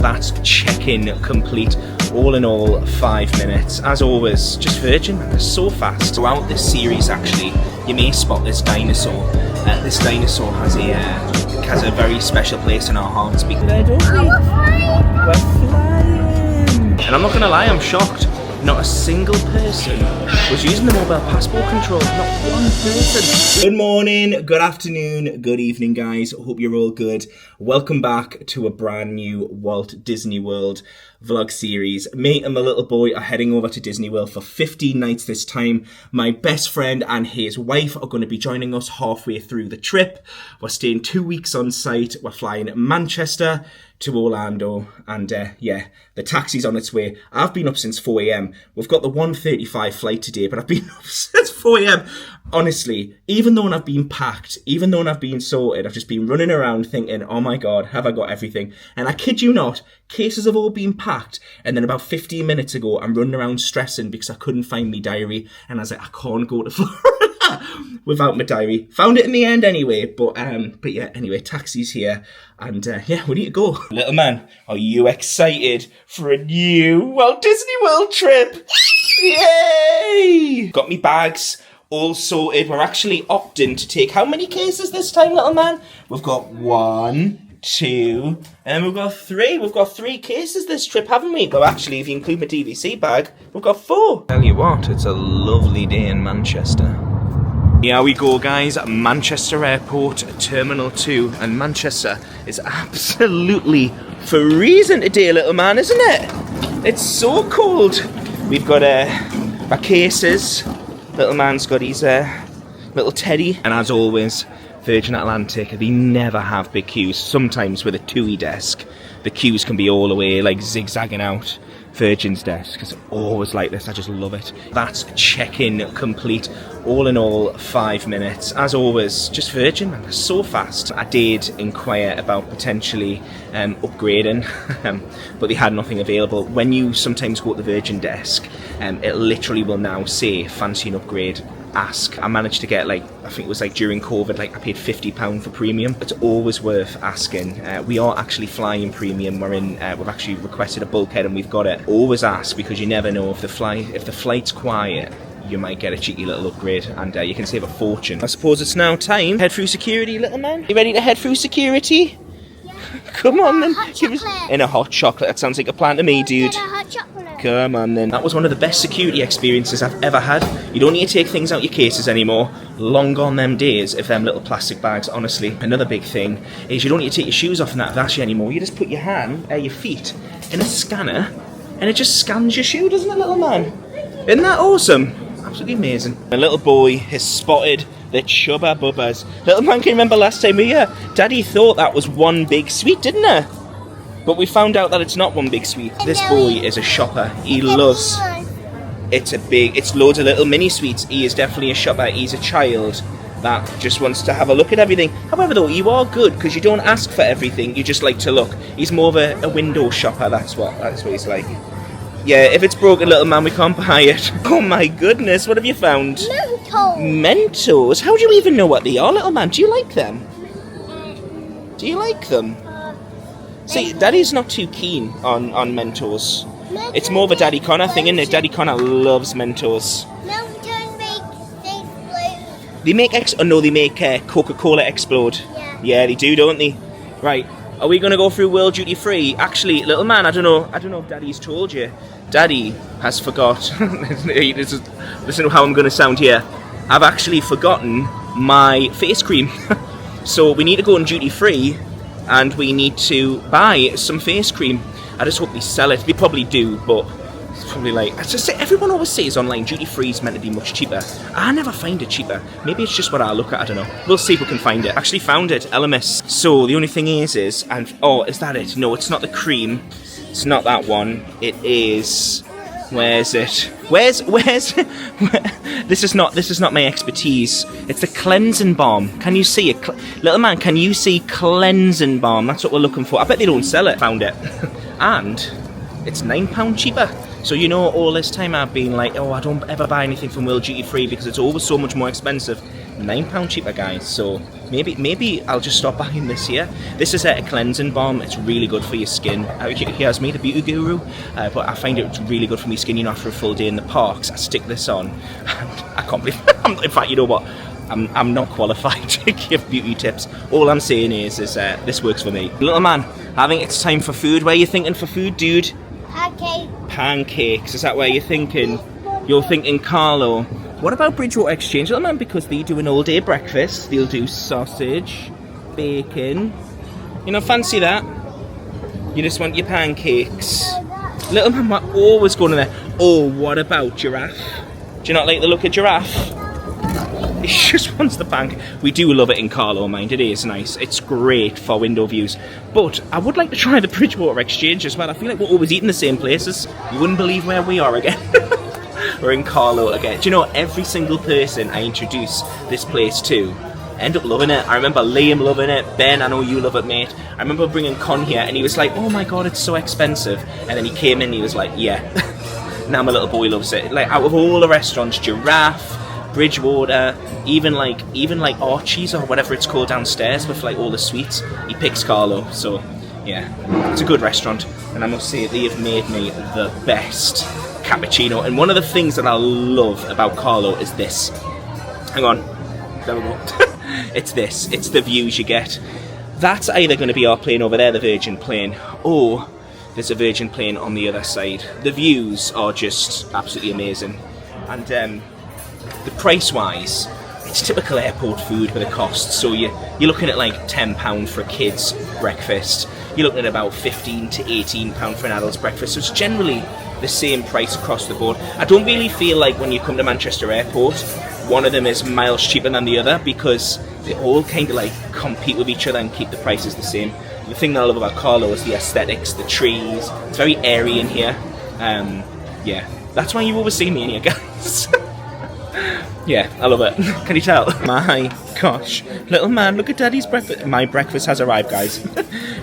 That's check-in complete. All in all, 5 minutes. As always, just Virgin, man, they're so fast. Throughout this series, actually, you may spot this dinosaur. This dinosaur has a very special place in our hearts. We're flying! And I'm not gonna lie, I'm shocked. Not a single person was using the mobile passport control. Not one person. Good morning, good afternoon, good evening, guys. Hope you're all good. Welcome back to a brand new Walt Disney World vlog series. Me and my little boy are heading over to Disney World for 15 nights this time. My best friend and his wife are going to be joining us halfway through the trip. We're staying 2 weeks on site. We're flying Manchester to Orlando, and yeah, the taxi's on its way. I've been up since 4 a.m. We've got the 1:35 flight today, but I've been up since 4 a.m. Honestly, even though I've been packed, even though I've been sorted, I've just been running around thinking, oh my God, have I got everything? And I kid you not, cases have all been packed, and then about 15 minutes ago, I'm running around stressing because I couldn't find my diary, and I was like, I can't go to Florida without my diary. Found it in the end anyway, but yeah, anyway, taxi's here, and yeah, we need to go. Little man, are you excited for a new Walt Disney World trip? Yay! Got me bags all sorted. We're actually opting to take how many cases this time, little man? We've got 1, 2, and we've got 3. We've got 3 cases this trip, haven't we? Well, actually, if you include my DVC bag, we've got 4. Tell you what, it's a lovely day in Manchester. Here we go, guys. Manchester Airport, Terminal 2, and Manchester is absolutely freezing today, little man, isn't it? It's so cold. We've got our cases. Little man's got his little teddy, and as always, Virgin Atlantic, they never have big queues. Sometimes with a TUI desk, the queues can be all the way like zigzagging out. Virgin's desk is always like this. I just love it. That's check-in complete. All in all, 5 minutes. As always, just Virgin, man, they're so fast. I did inquire about potentially upgrading, but they had nothing available. When you sometimes go to the Virgin desk, it literally will now say fancy an upgrade. Ask. I managed to get, like, I think it was like during COVID, like I paid £50 for premium. It's always worth asking. We are actually flying premium. We've actually requested a bulkhead and we've got it. Always ask, because you never know if the flight's quiet, you might get a cheeky little upgrade, and you can save a fortune. I suppose it's now time. Head through security, little man. You ready to head through security? Yeah. Come on then. In a hot chocolate. That sounds like a plan to me, dude. Come on then. That was one of the best security experiences I've ever had. You don't need to take things out your cases anymore. Long gone them days of them little plastic bags, honestly. Another big thing is you don't need to take your shoes off in that Vashi anymore. You just put your feet in a scanner and it just scans your shoe, doesn't it, little man? Isn't that awesome? Absolutely amazing. My little boy has spotted the Chubba Bubbas. Little man, can you remember last time we were here? Daddy thought that was one big sweet, didn't he? But we found out that it's not one big sweet. This boy is a shopper. He loves... It's loads of little mini sweets. He is definitely a shopper. He's a child that just wants to have a look at everything. However, though, you are good because you don't ask for everything. You just like to look. He's more of a window shopper. That's what he's like. Yeah, if it's broken, little man, we can't buy it. Oh my goodness, what have you found? Mentos. Mentos? How do you even know what they are, little man? Do you like them? Do you like them? See, Daddy's not too keen on Mentos. It's more of a Daddy Connor thing, isn't it? Daddy Connor loves Mentos. Mentos make things explode. They make they make Coca-Cola explode. Yeah, they do, don't they? Right. Are we going to go through World Duty Free? Actually, little man, I don't know if Daddy's told you. Daddy has forgot. Listen to how I'm going to sound here. I've actually forgotten my face cream. So we need to go on Duty Free and we need to buy some face cream. I just hope they sell it. They probably do, but it's probably like... everyone always says online Duty Free is meant to be much cheaper. I never find it cheaper. Maybe it's just what I look at, I don't know. We'll see if we can find it. Actually found it, LMS. So the only thing is is that it? No, it's not the cream. It's not that one. It is... Where's it? Where's this is not my expertise. It's the cleansing balm. Can you see it? Little man, can you see cleansing balm? That's what we're looking for. I bet they don't sell it. Found it. And it's £9 cheaper. So you know, all this time I've been like, oh, I don't ever buy anything from World Duty Free because it's always so much more expensive. £9 cheaper, guys. So maybe I'll just stop buying this here. This is a cleansing balm. It's really good for your skin. He has me, the beauty guru, but I find it's really good for my skin. You know, after a full day in the parks, I stick this on, and I can't believe. In fact, you know what? I'm not qualified to give beauty tips. All I'm saying is this works for me. Little man, I think it's time for food. Where are you thinking for food, dude? Pancakes. Is that where you're thinking? You're thinking Carlo. What about Bridgewater Exchange, little man? Because they do an all-day breakfast. They'll do sausage, bacon. You know, fancy that? You just want your pancakes. Little man, we're always going to there. Oh, what about giraffe? Do you not like the look of giraffe? He just wants the pancake. We do love it in Carlo, mind. It is nice. It's great for window views. But I would like to try the Bridgewater Exchange as well. I feel like we're always eating the same places. You wouldn't believe where we are again. We're in Carlo again. Do you know, every single person I introduce this place to end up loving it. I remember Liam loving it. Ben, I know you love it, mate. I remember bringing Con here and he was like, oh my god, it's so expensive. And then he came in and he was like, yeah. Now my little boy loves it. Like, out of all the restaurants, Giraffe, Bridgewater, even like Archie's or whatever it's called downstairs with like all the sweets, he picks Carlo. So yeah, it's a good restaurant, and I must say they have made me the best cappuccino. And one of the things that I love about Carlo is this. Hang on, there we go. It's this. It's the views you get. That's either going to be our plane over there, the Virgin plane, or there's a Virgin plane on the other side. The views are just absolutely amazing, and the price-wise, it's typical airport food with a cost. So you're looking at like £10 for a kid's breakfast. You're looking at about £15 to £18 for an adult's breakfast. So it's generally the same price across the board. I don't really feel like when you come to Manchester Airport, one of them is miles cheaper than the other, because they all kind of like compete with each other and keep the prices the same. The thing that I love about Carlo is the aesthetics, the trees. It's very airy in here. Yeah, that's why you always see me in here, guys. Yeah, I love it. Can you tell? My gosh. Little man, look at Daddy's breakfast. My breakfast has arrived, guys.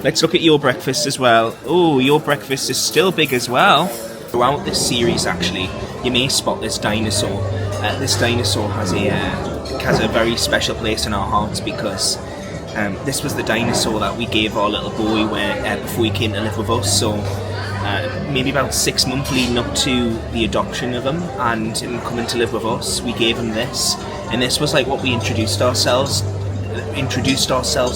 Let's look at your breakfast as well. Oh, your breakfast is still big as well. Throughout this series, actually, you may spot this dinosaur. This dinosaur has a very special place in our hearts, because this was the dinosaur that we gave our little boy before he came to live with us. So maybe about 6 months leading up to the adoption of him and him coming to live with us, we gave him this, and this was like what we introduced ourselves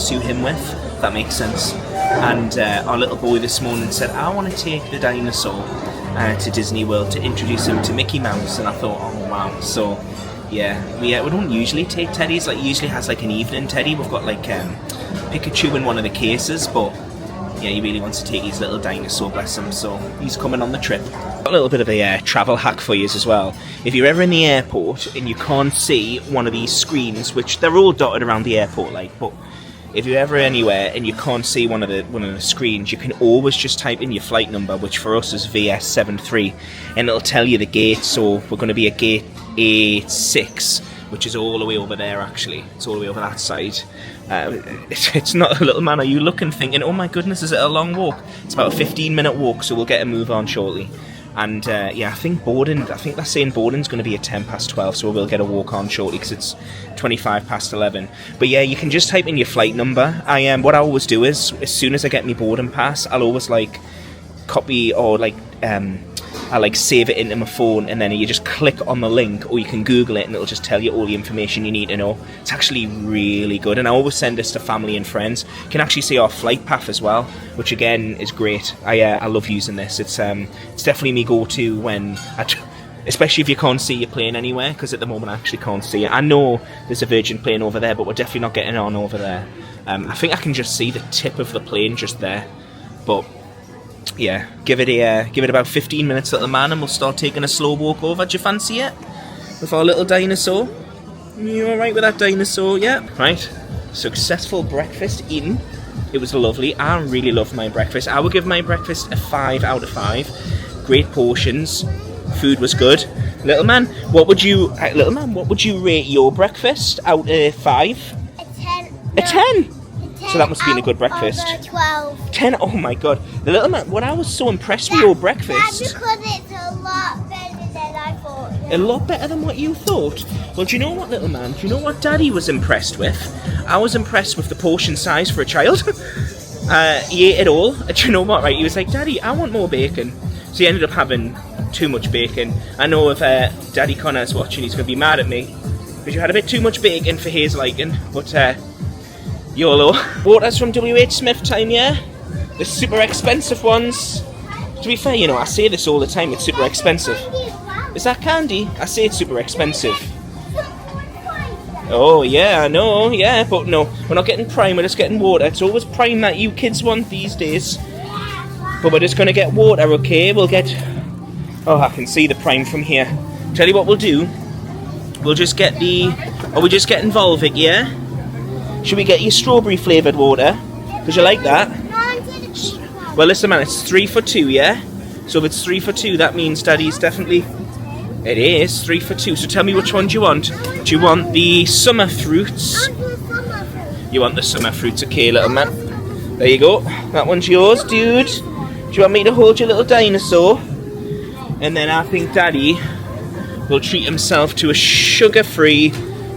to him with, if that makes sense. And our little boy this morning said, I want to take the dinosaur to Disney World to introduce him to Mickey Mouse, and I thought, oh wow. So yeah, we don't usually take teddies. Like, usually has like an evening teddy. We've got like Pikachu in one of the cases, but yeah, he really wants to take his little dinosaur, bless him, so he's coming on the trip. Got a little bit of a travel hack for you as well. If you're ever in the airport and you can't see one of these screens, which they're all dotted around the airport, like, but if you're ever anywhere and you can't see one of the screens, you can always just type in your flight number, which for us is VS73, and it'll tell you the gate. So we're going to be at gate A6, which is all the way over there. Actually, it's all the way over that side. It's not a little man. Are you looking, thinking, oh my goodness, is it a long walk? It's about a 15-minute walk, so we'll get a move on shortly. And yeah, I think they're saying boarding's going to be at 12:10, so we'll get a walk on shortly because it's 11:25. But yeah, you can just type in your flight number. What I always do is, as soon as I get my boarding pass, I'll always like copy or like I like save it into my phone, and then you just click on the link, or you can Google it and it'll just tell you all the information you need to know. It's actually really good, and I always send this to family and friends. You can actually see our flight path as well, which again is great. I love using this. It's definitely me go-to when especially if you can't see your plane anywhere, because at the moment I actually can't see it. I know there's a Virgin plane over there, but we're definitely not getting on over there. I think I can just see the tip of the plane just there, but yeah, give it about 15 minutes, little man, and we'll start taking a slow walk over. Do you fancy it? With our little dinosaur? You alright with that dinosaur? Yeah. Right. Successful breakfast eaten. It was lovely. I really loved my breakfast. I would give my breakfast a 5 out of 5. Great portions. Food was good. Little man, what would you rate your breakfast out of 5? A 10. A 10? So that must have been a good breakfast. 12. 10? Oh my god. The little man, when I was so impressed with your breakfast. That's because it's a lot better than I thought. A lot better than what you thought. Well, do you know what, little man? Do you know what Daddy was impressed with? I was impressed with the portion size for a child. He ate it all. Do you know what, right? He was like, Daddy, I want more bacon. So he ended up having too much bacon. I know if Daddy Connor's watching, he's going to be mad at me. Because you had a bit too much bacon for his liking. But, YOLO. Waters from WH Smith time, yeah? The super expensive ones. To be fair, you know, I say this all the time, it's super expensive. Is that candy? I say it's super expensive. Oh, yeah, I know, yeah, but no, we're not getting prime, we're just getting water. It's always prime that you kids want these days. But we're just going to get water, okay? We'll get... Oh, I can see the prime from here. Tell you what we'll do. We'll just get the... Are we just getting Volvic, yeah? Should we get you strawberry flavoured water? Because you like that? Well, listen, man, it's 3 for 2, yeah? So if it's 3 for 2, that means Daddy's definitely... It is 3 for 2. So tell me which one do you want? Do you want the summer fruits? You want the summer fruits, okay, little man. There you go. That one's yours, dude. Do you want me to hold your little dinosaur? And then I think Daddy will treat himself to a sugar-free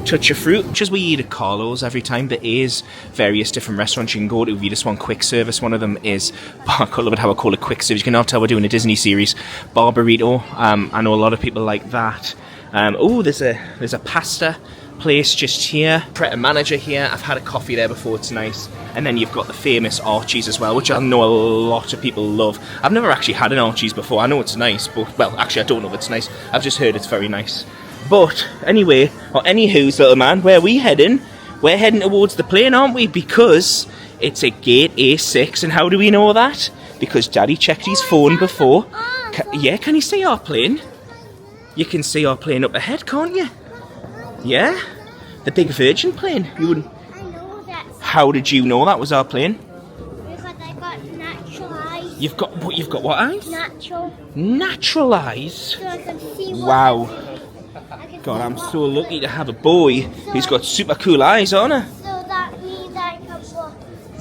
touch of fruit. Just we eat at Carlo's every time. There is various different restaurants you can go to if you just want quick service. One of them is, I love it how I call it quick service. You can now tell we're doing a Disney series. Barburrito. I know a lot of people like that. Oh, there's a pasta place just here. Pret manager here. I've had a coffee there before. It's nice. And then you've got the famous Archie's as well, which I know a lot of people love. I've never actually had an Archie's before. I know it's nice, but well, actually I don't know if it's nice. I've just heard it's very nice. But anyway, or anywho's, little man, where are we heading? We're heading towards the plane, aren't we? Because it's a gate A6. And how do we know that? Because Daddy checked his phone before. Can you see our plane? You can see our plane up ahead, can't you? Yeah? The big Virgin plane. You wouldn't... I know that. How did you know that was our plane? Because I got natural eyes. You've got what eyes? Natural. Natural eyes? So I can see what Wow. God, I'm so lucky to have a boy who's got super cool eyes, aren't I? So that means I can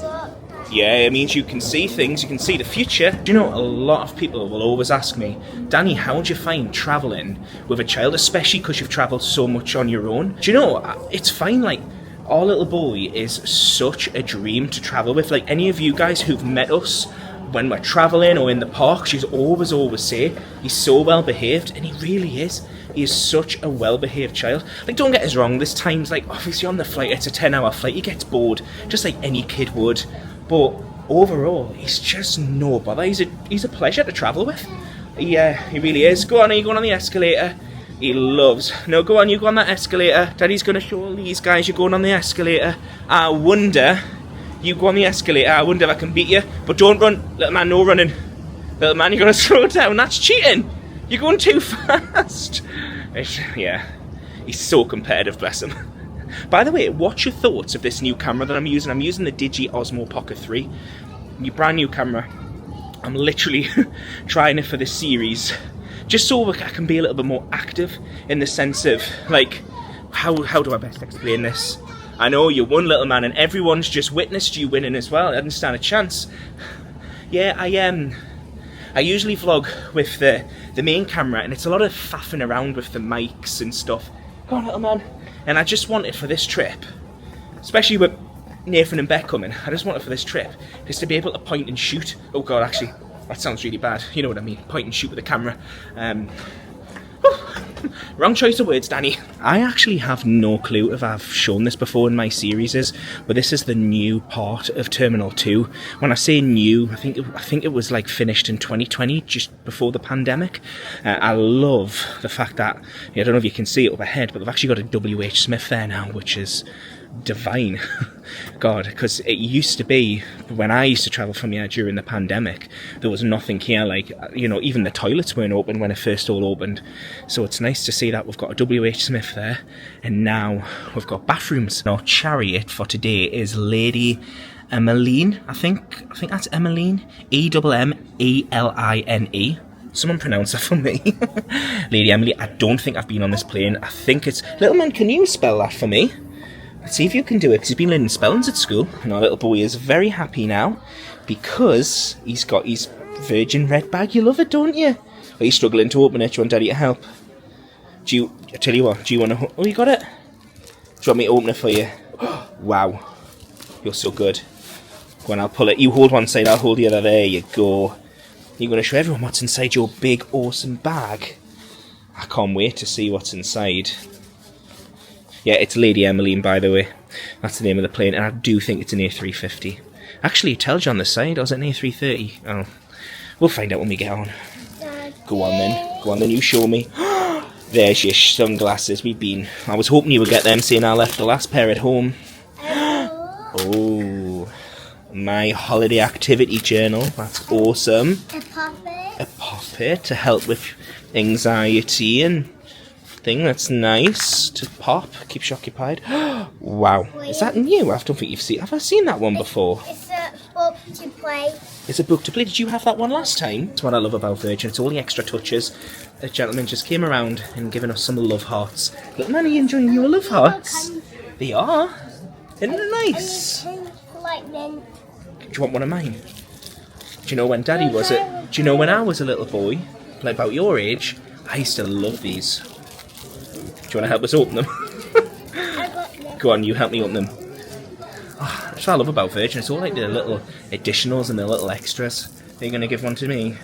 look. Yeah, it means you can see things, you can see the future. Do you know, a lot of people will always ask me, Danny, how do you find travelling with a child, especially because you've travelled so much on your own? Do you know, it's fine, like, our little boy is such a dream to travel with. Like, any of you guys who've met us when we're travelling or in the park, she's always say, he's so well behaved, and he really is. He is such a well-behaved child. Like, don't get us wrong, there's times, like, obviously on the flight, it's a 10-hour flight, he gets bored, just like any kid would. But overall, he's just no bother. He's a pleasure to travel with. Yeah, he really is. Go on, are you going on the escalator? He loves. No, go on, you go on that escalator. Daddy's going to show all these guys you're going on the escalator. I wonder, you go on the escalator, I wonder if I can beat you. But don't run, little man, no running. Little man, you're going to slow down, that's cheating. You're going too fast. Yeah, he's so competitive, bless him. By the way, what's your thoughts of this new camera that I'm using? I'm using the Digi Osmo Pocket 3. Brand new camera. I'm literally trying it for this series. Just so I can be a little bit more active in the sense of, like, how do I best explain this? I know you're one little man and everyone's just witnessed you winning as well. I didn't stand a chance. Yeah, I usually vlog with the main camera, and it's a lot of faffing around with the mics and stuff. Go on, little man. And I just wanted for this trip, especially with Nathan and Beck coming, I just wanted for this trip just to be able to point and shoot. Oh God, actually, that sounds really bad. You know what I mean, point and shoot with the camera. Wrong choice of words, Danny. I actually have no clue if I've shown this before in my series, but this is the new part of Terminal 2. When I say new, I think it was like finished in 2020, just before the pandemic. I love the fact that, I don't know if you can see it up ahead, but they've actually got a WH Smith there now, which is divine. God, because it used to be, when I used to travel from here during the pandemic, there was nothing here, like, even the toilets weren't open when it first all opened. So it's nice to see that we've got a WH Smith there, and now we've got bathrooms. Our chariot for today is Lady Emmeline. I think that's Emmeline. Emmeline. Someone pronounce that for me. Lady Emily. I don't think I've been on this plane. I think it's... Little man, can you spell that for me? Let's see if you can do it, because he's been learning spellings at school. And our little boy is very happy now, because he's got his Virgin red bag. You love it, don't you? Are you struggling to open it? Do you want Daddy to help? I tell you what, do you want to... Oh, you got it? Do you want me to open it for you? Wow. You're so good. Go on, I'll pull it. You hold one side, I'll hold the other. There you go. You're going to show everyone what's inside your big, awesome bag. I can't wait to see what's inside. Yeah, it's Lady Emmeline, by the way. That's the name of the plane, and I do think it's an A350. Actually, it tells you on the side, or is it an A330? Oh, we'll find out when we get on. Go on then. Go on then, you show me. There's your sunglasses. I was hoping you would get them, seeing I left the last pair at home. Oh, my holiday activity journal. That's awesome. A puppet. A puppet to help with anxiety and thing. That's nice to pop. Keeps you occupied. Wow. Is that new? I don't think you've seen. Have I seen that one before? It's a book to play. It's a book to play. Did you have that one last time? That's what I love about Virgin. It's all the extra touches. A gentleman just came around and given us some love hearts. Little man, are you enjoying your love hearts? They are. Isn't it nice? Like mint. Do you want one of mine? Do you know when Daddy was it? Do you know when I was a little boy, like about your age? I used to love these. Do you want to help us open them? I got them. Go on, you help me open them. Oh, that's what I love about Virgin. It's all like the little additionals and the little extras. Are you going to give one to me?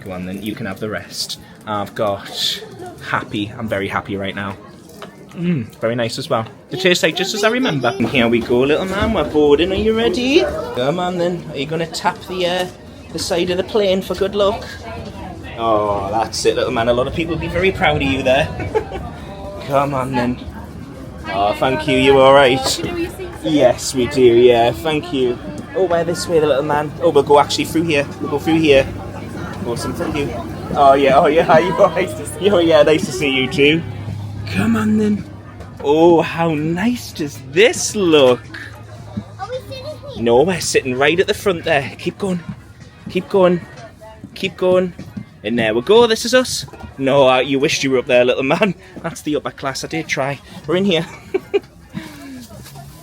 Go on then, you can have the rest. I've got happy. I'm very happy right now. Very nice as well. The taste like just as I remember. And here we go, little man. We're boarding. Are you ready? Come on then. Are you going to tap the side of the plane for good luck? Oh, that's it, little man. A lot of people will be very proud of you there. Come on then. Oh, thank you. You all right? Yes, we do. Yeah, thank you. Oh, we're this way, the little man. Oh, we'll go actually through here. We'll go through here. Awesome. Thank you. Oh yeah. Are you all right? Oh yeah. Nice to see you too. Come on then. Oh, how nice does this look? Are we sitting here? No, we're sitting right at the front there. Keep going. Keep going. Keep going. And there we go. This is us. No, you wished you were up there, little man. That's the upper class. I did try. We're in here.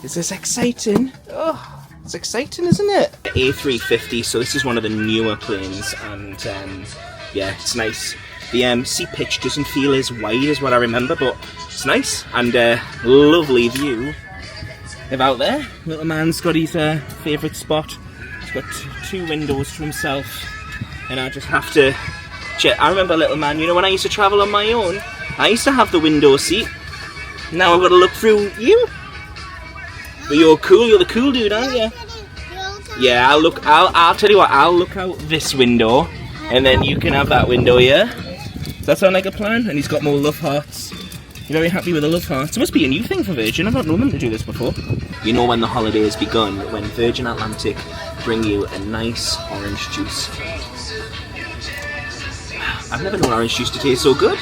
Is this exciting? Oh, it's exciting, isn't it? A350. So this is one of the newer planes, and yeah, it's nice. The seat pitch doesn't feel as wide as what I remember, but it's nice, and lovely view of out there. Little man's got his favourite spot. He's got two windows to himself, and I just have to check. I remember, little man, you know when I used to travel on my own, I used to have the window seat. Now I've got to look through you. But you're cool. You're the cool dude, aren't you? Yeah, I'll tell you what. I'll look out this window, and then you can have that window, yeah? Does that sound like a plan? And he's got more love hearts. You're very happy with the love hearts. It must be a new thing for Virgin. I've not known them to do this before. You know when the holiday has begun, when Virgin Atlantic bring you a nice orange juice. I've never known orange juice to taste so good.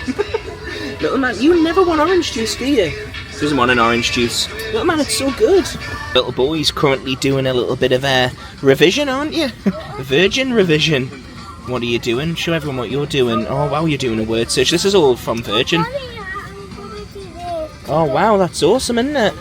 Little man, you never want orange juice, do you? Doesn't want an orange juice. Little man, it's so good. Little boy's currently doing a little bit of a revision, aren't you? Virgin revision. What are you doing? Show everyone what you're doing. Oh wow, you're doing a word search. This is all from Virgin. Oh wow, that's awesome, isn't it?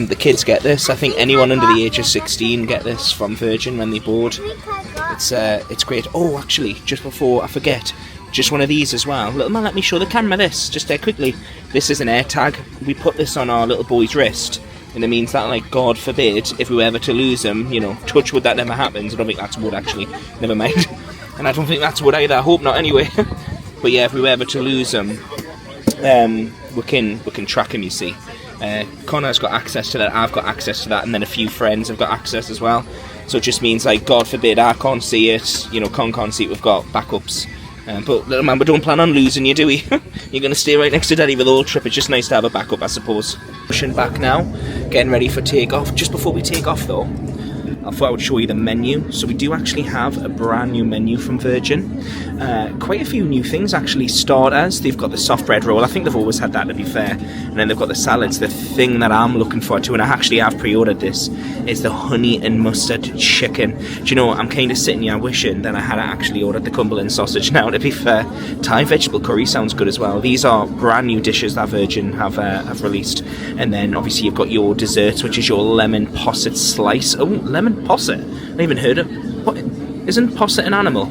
The kids get this. I think anyone under the age of 16 get this from Virgin when they board. It's great. Oh, actually, just before I forget, just one of these as well. Little man, let me show the camera this, just quickly. This is an air tag. We put this on our little boy's wrist, and it means that, like, God forbid, if we were ever to lose him, you know, touch wood, that never happens. I don't think that's wood, actually. Never mind. And I don't think that's wood either. I hope not, anyway. But yeah, if we were ever to lose him, we can track him, you see. Connor's got access to that, I've got access to that, and then a few friends have got access as well. So it just means, like, God forbid I can't see it, you know, Con can't see it, we've got backups. But little man, we don't plan on losing you, do we? You're going to stay right next to Daddy for the whole trip. It's just nice to have a backup, I suppose. Pushing back now, getting ready for takeoff. Just before we take off though, I thought I would show you the menu. So we do actually have a brand new menu from Virgin. Quite a few new things actually. Starters, they've got the soft bread roll. I think they've always had that, to be fair. And then they've got the salads. The thing that I'm looking forward to, and I actually have pre-ordered this, is the honey and mustard chicken. Do you know what? I'm kind of sitting here wishing that I had actually ordered the Cumberland sausage now, to be fair. Thai vegetable curry sounds good as well. These are brand new dishes that Virgin have released. And then obviously you've got your desserts, which is your lemon posset slice. Oh, lemon posset? I haven't even heard of. What? Isn't posset an animal?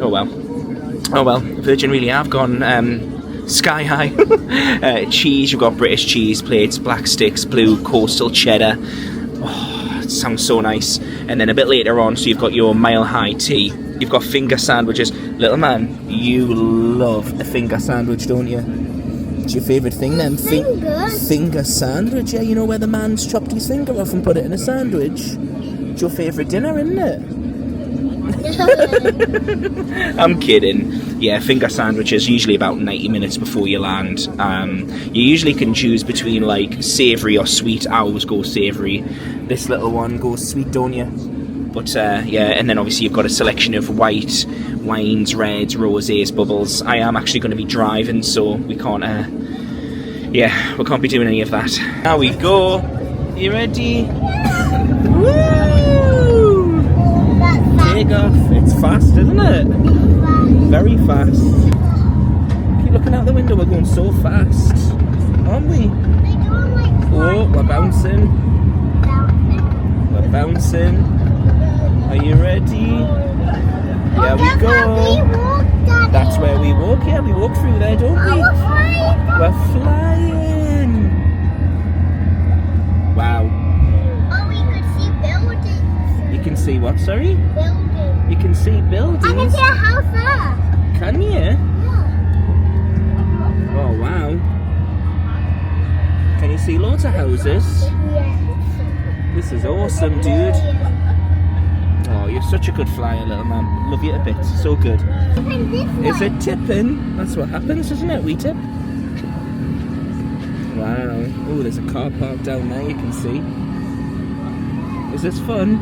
Oh well. Oh well. Virgin really have gone Sky high. Cheese, you've got British cheese plates, black sticks, blue coastal cheddar. Oh, it sounds so nice. And then a bit later on, so you've got your mile high tea. You've got finger sandwiches. Little man, you love a finger sandwich, don't you? It's your favourite thing, then. Finger sandwich, yeah. You know where the man's chopped his finger off and put it in a sandwich? It's your favourite dinner, isn't it? I'm kidding. Yeah, finger sandwiches usually about 90 minutes before you land. You usually can choose between like savoury or sweet. I always go savoury. This little one goes sweet, don't you? But yeah, and then obviously you've got a selection of white wines, reds, rosés, bubbles. I am actually going to be driving, so we can't. Yeah, we can't be doing any of that. Now we go. You ready? Woo! Take off. It's fast, isn't it? Very fast. Keep looking out the window. We're going so fast, aren't we? Oh, we're bouncing. We're bouncing. Are you ready? Here we go. That's where we walk. Yeah, we walk through there, don't we? We're flying. Wow. Oh, we could see buildings. You can see what, sorry? Buildings. You can see buildings. I can see a house there. Can you? Yeah. Oh, wow. Can you see loads of houses? Yeah. This is awesome, dude. Oh, you're such a good flyer, little man. Love you a bit. So good. Is it tipping? That's what happens, isn't it? We tip. Wow. Oh, there's a car park down there, you can see. Is this fun?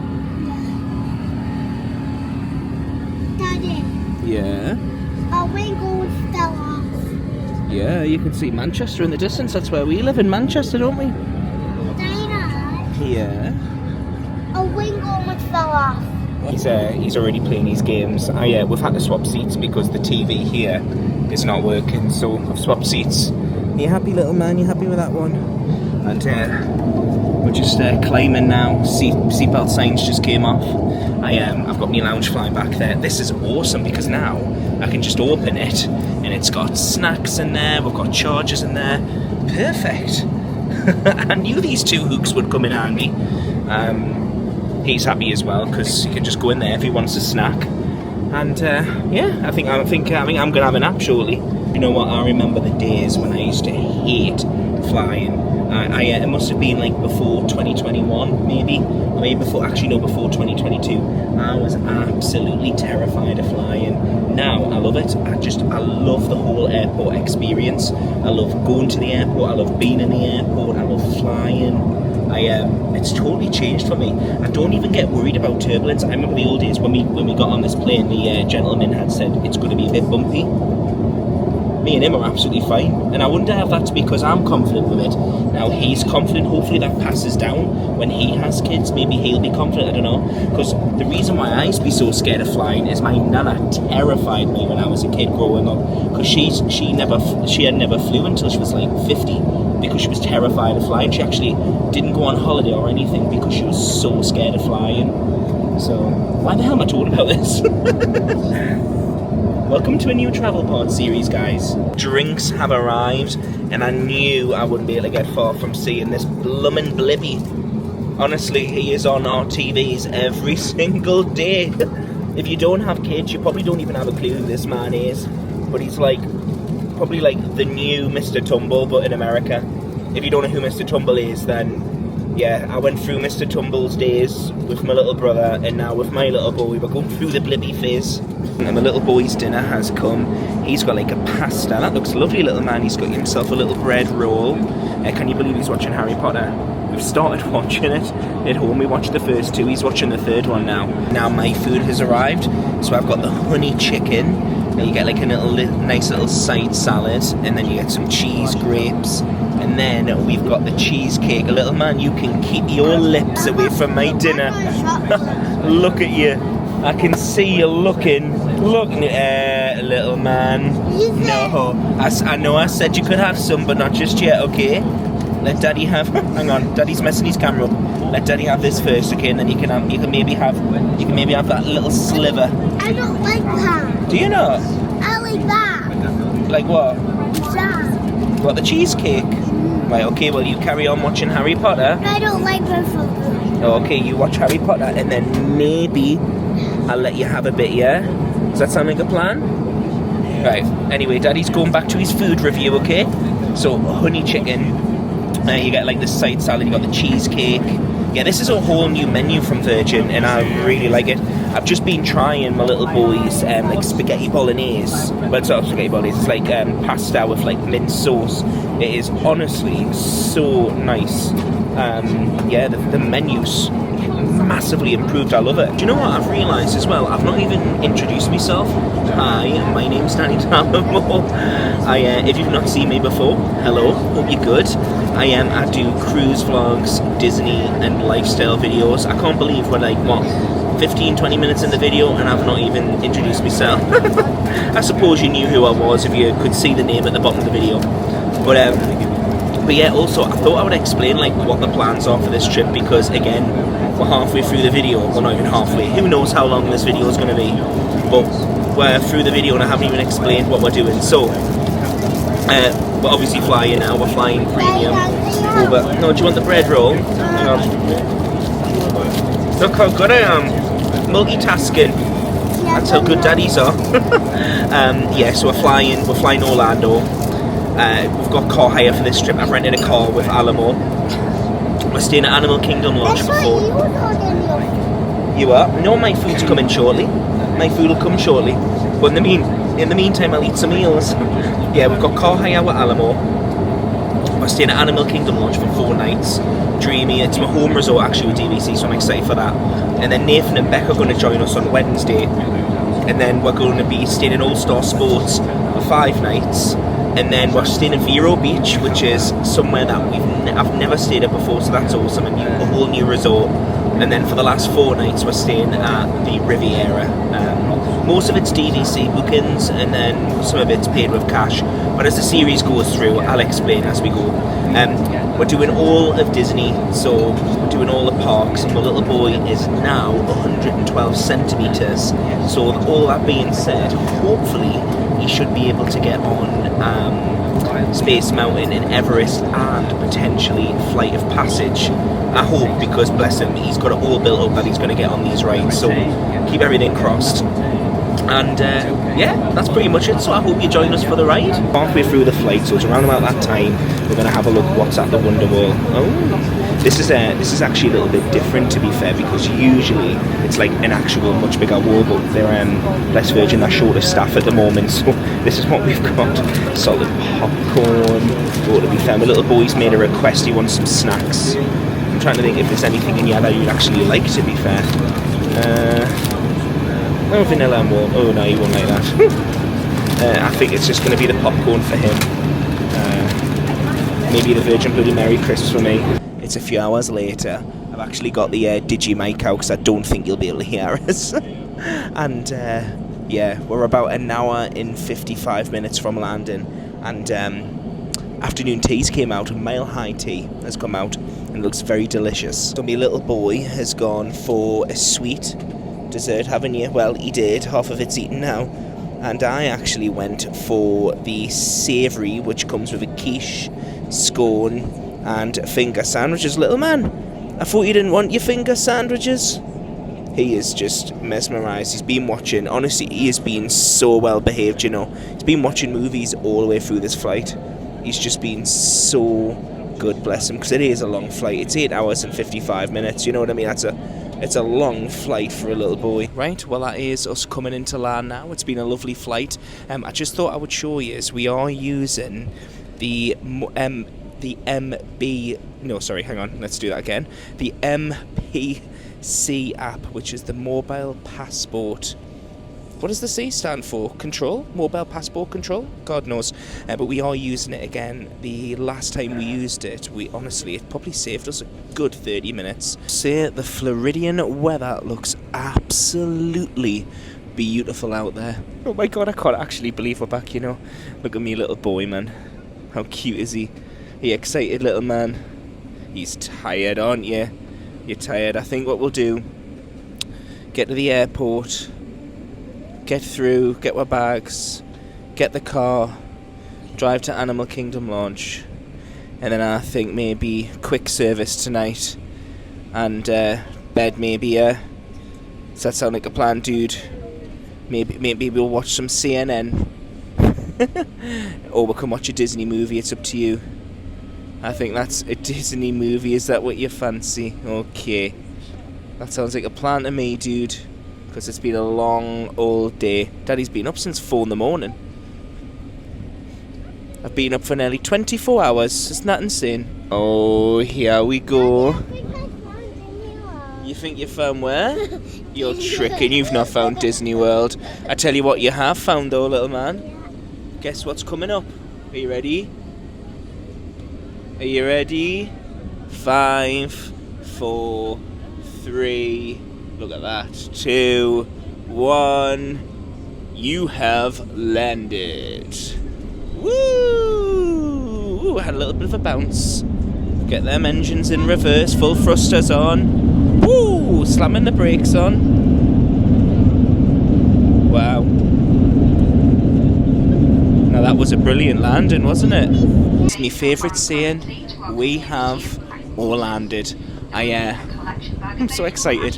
Daddy, Yeah. our windows fell off. Yeah, you can see Manchester in the distance. That's where we live, in Manchester, don't we? Dana, Yeah. our window almost fell off. He's already playing his games. We've had to swap seats because the TV here is not working, so I've swapped seats. Are you happy, little man? You happy with that one? And we're just climbing now. Seatbelt signs just came off. I've got my lounge fly back there. This is awesome because now I can just open it and it's got snacks in there. We've got chargers in there. Perfect. I knew these two hooks would come in handy. He's happy as well because he can just go in there if he wants a snack. And yeah, I think I'm gonna have a nap shortly. You know what? I remember the days when I used to hate flying. It must have been like before 2021, maybe before 2022. I was absolutely terrified of flying. Now I love it. I love the whole airport experience. I love going to the airport. I love being in the airport. I love flying. It's totally changed for me. I don't even get worried about turbulence. I remember the old days when we got on this plane, the gentleman had said it's going to be a bit bumpy. Me and him are absolutely fine, and I wonder if that's because I'm confident with it. Now he's confident. Hopefully that passes down when he has kids. Maybe he'll be confident. I don't know. Because the reason why I used to be so scared of flying is my nana terrified me when I was a kid growing up. Because she had never flew until she was like 50. Because she was terrified of flying. She actually didn't go on holiday or anything because she was so scared of flying. So, why the hell am I talking about this? Welcome to a new travel pod series, guys. Drinks have arrived, and I knew I wouldn't be able to get far from seeing this bloomin' Blibby. Honestly, he is on our TVs every single day. If you don't have kids, you probably don't even have a clue who this man is. But he's probably like the new Mr. Tumble, but in America. If you don't know who Mr. Tumble is, then yeah, I went through Mr. Tumble's days with my little brother, and now with my little boy, we're going through the Blibby phase. And my little boy's dinner has come. He's got like a pasta. That looks lovely, little man. He's got himself a little bread roll. Can you believe he's watching Harry Potter? We've started watching it at home. We watched the first two. He's watching the third one now. Now my food has arrived. So I've got the honey chicken. And you get like a nice little side salad. And then you get some cheese grapes. And then we've got the cheesecake. Little man, you can keep your lips away from my dinner. Look at you. I can see you looking, little man. No, I know I said you could have some, but not just yet, okay? Let Daddy have, hang on, Daddy's messing his camera up. Let Daddy have this first, okay? And then you can maybe have that little sliver. I don't like that. Do you not? I like that. Like what? got the cheesecake. Right, okay, well you carry on watching Harry Potter. I don't like both of them. Okay, you watch Harry Potter and then maybe I'll let you have a bit, yeah? Does that sound like a plan? Right, anyway, Daddy's going back to his food review, okay? So, honey chicken, you get like the side salad, you got the cheesecake. Yeah, this is a whole new menu from Virgin and I really like it. I've just been trying my little boys like spaghetti bolognese. Well, it's not spaghetti bolognese, it's like pasta with like mint sauce. It is honestly so nice. Yeah, the menu's massively improved. I love it. Do you know what I've realised as well? I've not even introduced myself. Hi, my name's Dalimore. If you've not seen me before, hello, hope you're good. I do cruise vlogs, Disney and lifestyle videos. I can't believe we're like, what, 15-20 minutes in the video and I've not even introduced myself. I suppose you knew who I was if you could see the name at the bottom of the video. But yeah, also I thought I would explain like what the plans are for this trip, because again, we're halfway through the video. Well, not even halfway. Who knows how long this video is going to be? But we're through the video and I haven't even explained what we're doing. So, we're obviously flying now. We're flying premium over. No, do you want the bread roll? Hang on. Look how good I am. Multitasking. That's how good daddies are. Yeah, so we're flying Orlando. We've got car hire for this trip. I've rented a car with Dalimore. We're staying at Animal Kingdom Lodge for 4. You are? No, my food's coming shortly. My food will come shortly. But in the meantime, I'll eat some meals. Yeah, we've got car hire with Dalimore. We're staying at Animal Kingdom Lodge for 4 nights. Dreamy. It's my home resort actually with DVC, so I'm excited for that. And then Nathan and Beck are going to join us on Wednesday. And then we're going to be staying in All Star Sports for 5 nights. And then we're staying in Vero Beach, which is somewhere that I've never stayed at before, so that's awesome, a whole new resort. And then for the last 4 nights we're staying at the Riviera. Most of it's DVC bookings and then some of it's paid with cash. But as the series goes through, I'll explain as we go. We're doing all of Disney, so we're doing all the parks, and my little boy is now 112 centimetres. So all that being said, hopefully he should be able to get on Space Mountain and Everest and potentially Flight of Passage. I hope, because bless him, he's got it all built up that he's going to get on these rides, so keep everything crossed. And yeah, that's pretty much it, so I hope you join us for the ride. Halfway through the flight, so it's around about that time, we're going to have a look what's at the Wonderwall. Oh, this is actually a little bit different, to be fair, because usually it's like an actual much bigger wall, but they're less Virgin, they're short of staff at the moment, so this is what we've got. Solid popcorn. Oh, to be fair, my little boy's made a request, he wants some snacks. I'm trying to think if there's anything in here that you'd actually like, to be fair. No, vanilla and warm. Oh no, he won't like that. I think it's just going to be the popcorn for him. Maybe the Virgin Bloody Mary crisps for me. It's a few hours later. I've actually got the Digi-mic out because I don't think you'll be able to hear us. And yeah, we're about an hour and 55 minutes from landing. And afternoon teas came out. Mile High tea has come out and looks very delicious. So my little boy has gone for a sweet dessert, haven't you? Well, he did. Half of it's eaten now. And I actually went for the savoury, which comes with a quiche, scone, and finger sandwiches. Little man, I thought you didn't want your finger sandwiches. He is just mesmerised. He's been watching, honestly, he has been so well behaved, you know. He's been watching movies all the way through this flight. He's just been so good, bless him, because it is a long flight. It's 8 hours and 55 minutes, you know what I mean? It's a long flight for a little boy. Right, well that is us coming into land now. It's been a lovely flight. I just thought I would show you, as we are using the MB... No, sorry, hang on, let's do that again. The MPC app, which is the Mobile Passport... What does the C stand for? Control? Mobile Passport Control? God knows. But we are using it again. The last time we used it, it probably saved us a good 30 minutes. Say the Floridian weather looks absolutely beautiful out there. Oh my god, I can't actually believe we're back, you know. Look at me little boy, man. How cute is he? He excited little man. He's tired, aren't you? You're tired. I think what we'll do, get to the airport, get through, get our bags, get the car, drive to Animal Kingdom launch, and then I think maybe quick service tonight, and bed maybe. Does that sound like a plan, dude? Maybe we'll watch some CNN, or we can watch a Disney movie. It's up to you. I think that's a Disney movie. Is that what you fancy? Okay, that sounds like a plan to me, dude. Because it's been a long old day. Daddy's been up since 4 in the morning. I've been up for nearly 24 hours. Isn't that insane? Oh, here we go. You think you found where? You're tricking. You've not found Disney World. I tell you what you have found though, little man. Guess what's coming up? Are you ready? Are you ready? 5, 4, 3... Look at that. 2, 1. You have landed. Woo! Had a little bit of a bounce. Get them engines in reverse. Full thrusters on. Woo! Slamming the brakes on. Wow. Now that was a brilliant landing, wasn't it? It's my favourite saying. We have all landed. I'm so excited.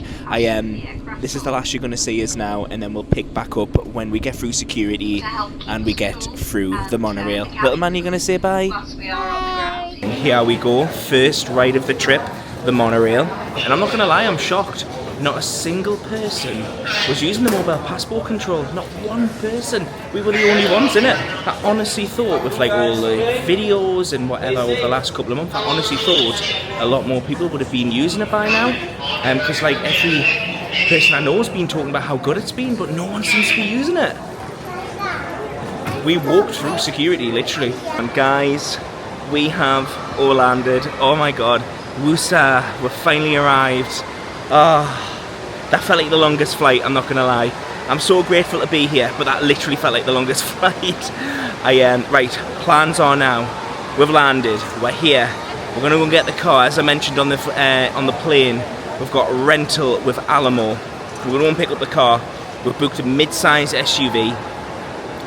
This is the last you're going to see us now, and then we'll pick back up when we get through security and we get through the monorail. Little man, you going to say bye? Bye. Here we go. First ride of the trip, the monorail. And I'm not going to lie, I'm shocked. Not a single person was using the mobile passport control. Not one person. We were the only ones in it. I honestly thought, with like all the videos and whatever over the last couple of months, I honestly thought a lot more people would have been using it by now. Because like every person I know has been talking about how good it's been, but no one seems to be using it. We walked through security, literally. And guys, we have all landed. Oh my god. Wusa, we've finally arrived. That felt like the longest flight, I'm not gonna lie. I'm so grateful to be here, but that literally felt like the longest flight. Right, plans are now. We've landed, we're here. We're gonna go and get the car, as I mentioned on the plane. We've got rental with Dalimore. We're gonna go and pick up the car. We've booked a mid-size SUV.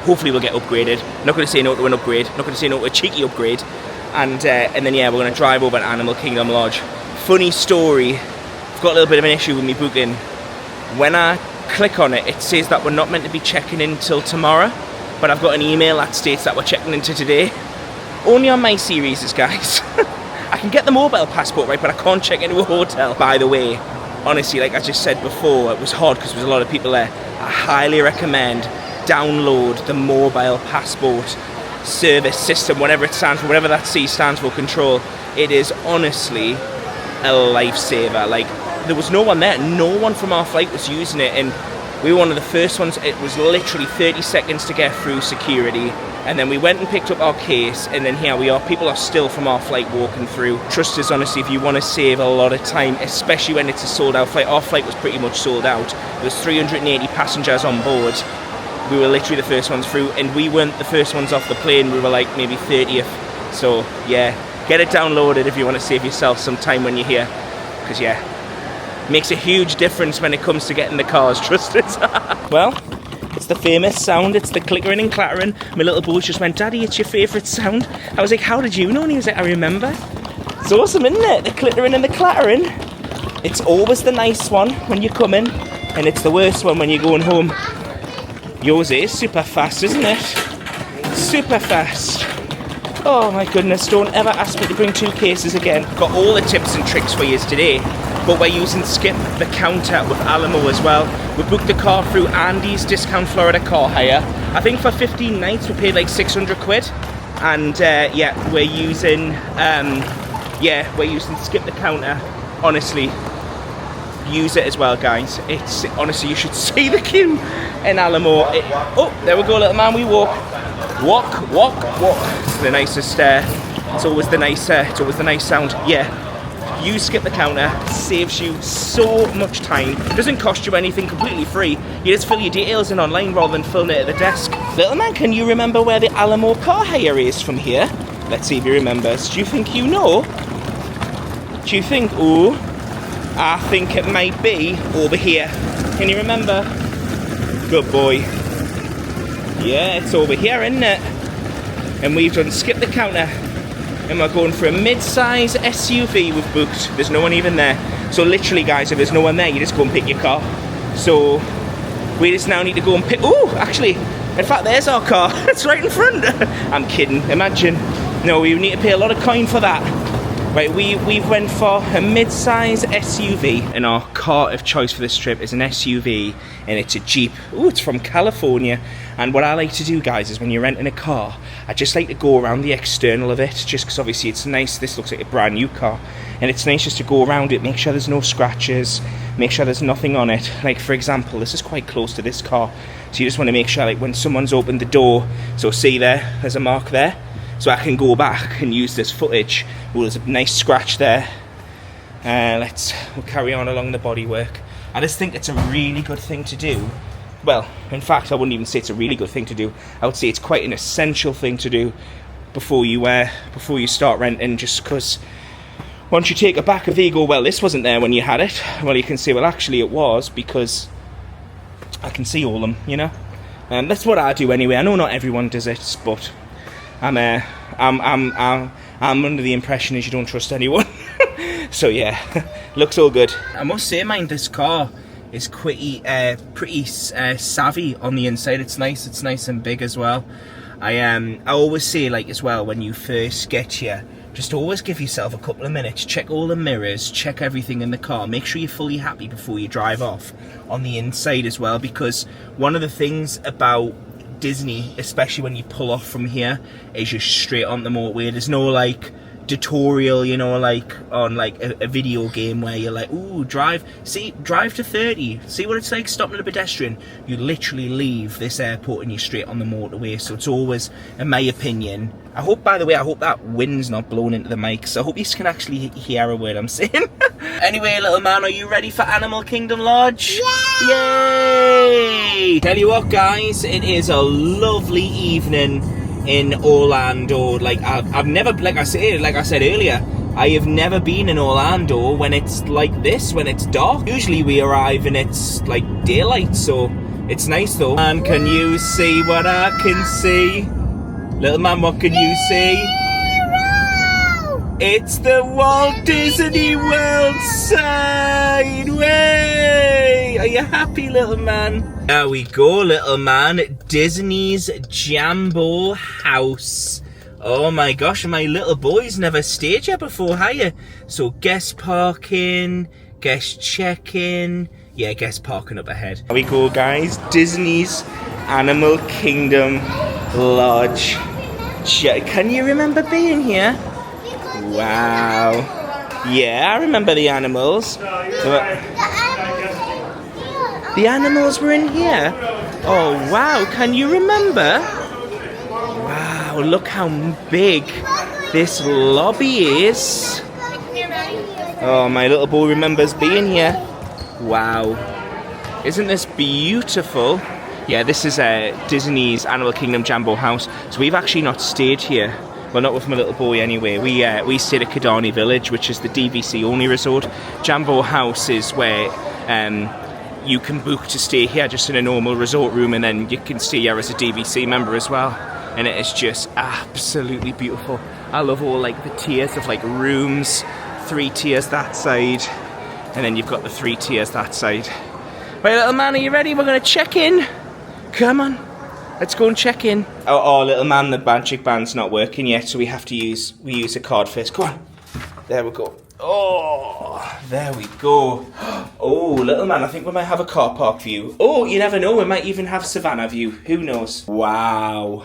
Hopefully we'll get upgraded. Not gonna say no to an upgrade, not gonna say no to a cheeky upgrade. And then yeah, we're gonna drive over to Animal Kingdom Lodge. Funny story. Got a little bit of an issue with me booking. When I click on it, it says that we're not meant to be checking in till tomorrow, but I've got an email that states that we're checking into today. Only on my series, guys. I can get the mobile passport, right, but I can't check into a hotel. By the way, honestly, like I just said before, it was hard because there was a lot of people there. I highly recommend download the mobile passport service system, whatever it stands for, whatever that C stands for, control. It is honestly a lifesaver. Like, there was no one there. No one from our flight was using it, and we were one of the first ones. It was literally 30 seconds to get through security, and then we went and picked up our case, and then here we are. People are still from our flight walking through. Trust us, honestly, if you want to save a lot of time, especially when it's a sold out flight. Our flight was pretty much sold out. There was 380 passengers on board. We were literally the first ones through, and we weren't the first ones off the plane. We were like maybe 30th. So yeah, get it downloaded if you want to save yourself some time when you're here, because yeah, makes a huge difference when it comes to getting the cars, trust us. Well, it's the famous sound, it's the clickering and clattering. My little boy just went, "Daddy, it's your favourite sound." I was like, "How did you know?" And he was like, "I remember." It's awesome, isn't it? The clickering and the clattering. It's always the nice one when you're coming, and it's the worst one when you're going home. Yours is super fast, isn't it? Super fast. Oh my goodness, don't ever ask me to bring 2 cases again. Got all the tips and tricks for you today, but we're using Skip the Counter with Dalimore as well. We booked the car through Andy's Discount Florida Car Hire. I think for 15 nights we paid like 600 quid. And yeah, we're using Skip the Counter. Honestly, use it as well, guys. It's honestly, you should see the queue in Dalimore. Oh, there we go, little man. We walk. Walk, walk, walk. It's the nicest. It's always the nice sound. Yeah. Use Skip the Counter. Saves you so much time. Doesn't cost you anything. Completely free. You just fill your details in online rather than filling it at the desk. Little man, can you remember where the Dalimore car hire is from here? Let's see if he remembers. Do you think you know? Do you think? Ooh, I think it might be over here. Can you remember? Good boy. Yeah, it's over here, isn't it? and we've done skip the counter, and we're going for a mid-size SUV we've booked. There's no one even there. So literally, guys, if there's no one there, you just go and pick your car. So we just now need to go and pick... Oh, actually, in fact, there's our car. It's right in front. I'm kidding. Imagine. No, we need to pay a lot of coin for that. Right, we've went for a mid-size SUV, and our car of choice for this trip is an SUV, and it's a Jeep. Oh, it's from California. And what I like to do, guys, is when you're renting a car, I just like to go around the external of it, just because obviously it's nice. This looks like a brand new car, and it's nice just to go around it, make sure there's no scratches, make sure there's nothing on it. Like, for example, this is quite close to this car, so you just want to make sure, like, when someone's opened the door, so see there's a mark there. So I can go back and use this footage. Oh, there's a nice scratch there. We'll carry on along the bodywork. I just think it's a really good thing to do. Well, in fact, I wouldn't even say it's a really good thing to do. I would say it's quite an essential thing to do before you start renting. Just because once you take it back, if you go, well, this wasn't there when you had it. Well, you can say, well, actually, it was, because I can see all of them. You know, and that's what I do anyway. I know not everyone does it, but I'm under the impression is you don't trust anyone. So yeah, looks all good. I must say, mind, this car is pretty savvy on the inside. It's nice and big as well. I always say, like, as well, when you first get here, just always give yourself a couple of minutes, check all the mirrors, check everything in the car, make sure you're fully happy before you drive off on the inside as well, because one of the things about Disney, especially when you pull off from here, is you're straight on the motorway. There's no, like, tutorial, you know, like on like a video game where you're like, ooh, drive to 30, see what it's like stopping a pedestrian. You literally leave this airport and you're straight on the motorway. So it's always, in my opinion, I hope, by the way, I hope that wind's not blowing into the mic, so I hope you can actually hear a word I'm saying. Anyway, little man, are you ready for Animal Kingdom Lodge? Yeah! Yay! Tell you what, guys, it is a lovely evening in Orlando. Like, I've never, like I said earlier, I have never been in Orlando when it's like this, when it's dark. Usually we arrive and it's like daylight, so it's nice though. And can you see what I can see? Little man, what can you see? It's the Walt Disney World sign! Way! Are you happy, little man? There we go, little man. Disney's Jambo House. Oh my gosh, my little boy's never stayed here before, have you? So guest parking, guest check-in. Yeah, guest parking up ahead. There we go, guys. Disney's Animal Kingdom Lodge. Can you remember being here? Wow. Yeah, I remember the animals. The animals were in here? Oh, wow. Can you remember? Wow, look how big this lobby is. Oh, my little boy remembers being here. Wow. Isn't this beautiful? Yeah, this is Disney's Animal Kingdom Jambo House. So we've actually not stayed here. Well, not with my little boy anyway. We stayed at Kidani Village, which is the DVC only resort. Jambo House is where you can book to stay here just in a normal resort room, and then you can stay here as a DVC member as well. And it is just absolutely beautiful. I love all like the tiers of like rooms, 3 tiers that side, and then you've got the 3 tiers that side. Right, little man, are you ready? We're gonna check in. Come on, let's go and check in. Oh, little man, the magic band's not working yet, so we use a card first. Come on. There we go. Oh, there we go. Oh, little man, I think we might have a car park view. Oh, you never know, we might even have Savannah view. Who knows? Wow.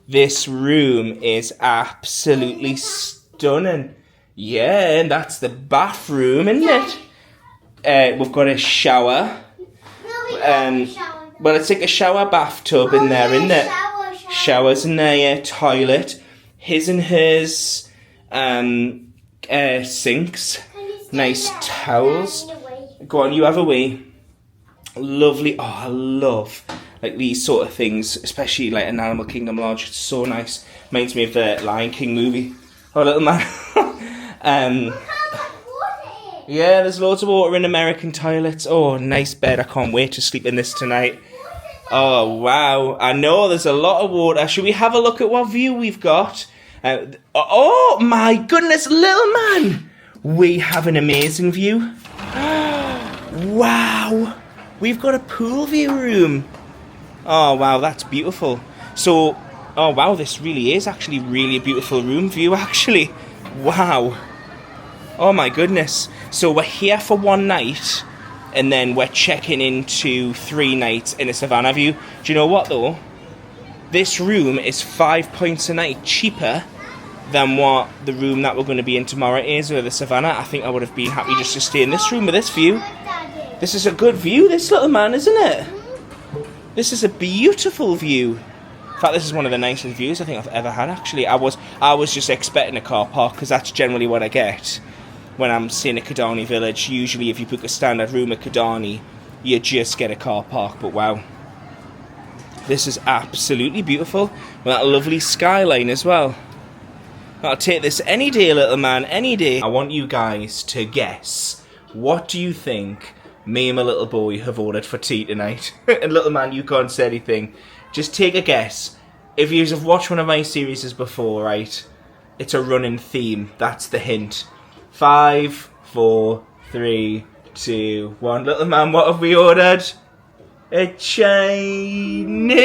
This room is absolutely stunning. Yeah, and that's the bathroom, isn't it? We've got a shower. Well, it's like a shower bathtub in there, isn't it? Showers in there, yeah. Toilet. His and hers sinks. Nice towels. Go on, you have a wee. Lovely. Oh, I love like these sort of things, especially like an Animal Kingdom Lodge. It's so nice. Reminds me of the Lion King movie. Oh, little man. Yeah, there's loads of water in American toilets. Oh, nice bed. I can't wait to sleep in this tonight. Oh, wow. I know there's a lot of water. Should we have a look at what view we've got? Oh, my goodness, little man. We have an amazing view. Wow. We've got a pool view room. Oh, wow, that's beautiful. So, oh, wow, this really is actually really a beautiful room view, actually. Wow. Oh, my goodness. So we're here for one night, and then we're checking into 3 nights in a Savannah view. Do you know what, though? This room is £5 a night cheaper than what the room that we're going to be in tomorrow is, or the Savannah. I think I would have been happy just to stay in this room with this view. This is a good view, this little man, isn't it? This is a beautiful view. In fact, this is one of the nicest views I think I've ever had, actually. I was just expecting a car park, because that's generally what I get when I'm staying at Kidani Village. Usually, if you book a standard room at Kidani, you just get a car park. But wow, this is absolutely beautiful. With that lovely skyline as well. I'll take this any day, little man, any day. I want you guys to guess, what do you think me and my little boy have ordered for tea tonight? And little man, you can't say anything. Just take a guess. If you have watched one of my series before, right, it's a running theme. That's the hint. 5, 4, 3, 2, 1. Little man, what have we ordered? A Chinese.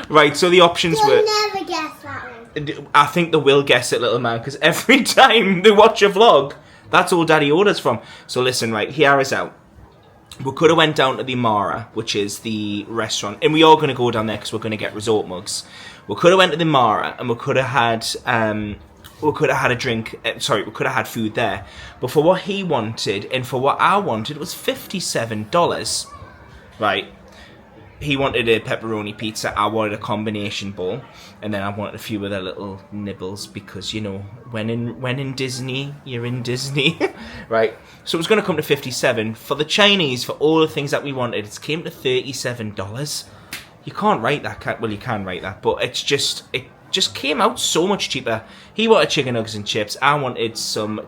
Right, so the options were... You'll never guess that one. I think they will guess it, little man, because every time they watch a vlog, that's all Daddy orders from. So listen, right, hear us out. We could have went down to the Mara, which is the restaurant, and we are going to go down there because we're going to get resort mugs. We could have went to the Mara, and we could have had a drink. Sorry, we could have had food there. But for what he wanted and for what I wanted, it was $57. Right. He wanted a pepperoni pizza, I wanted a combination bowl, and then I wanted a few other little nibbles because, you know, when in Disney, you're in Disney. Right, so it was going to come to $57. For the Chinese, for all the things that we wanted, it came to $37. You can't write that, well, you can write that, but it just came out so much cheaper. He wanted chicken nuggets and chips, I wanted some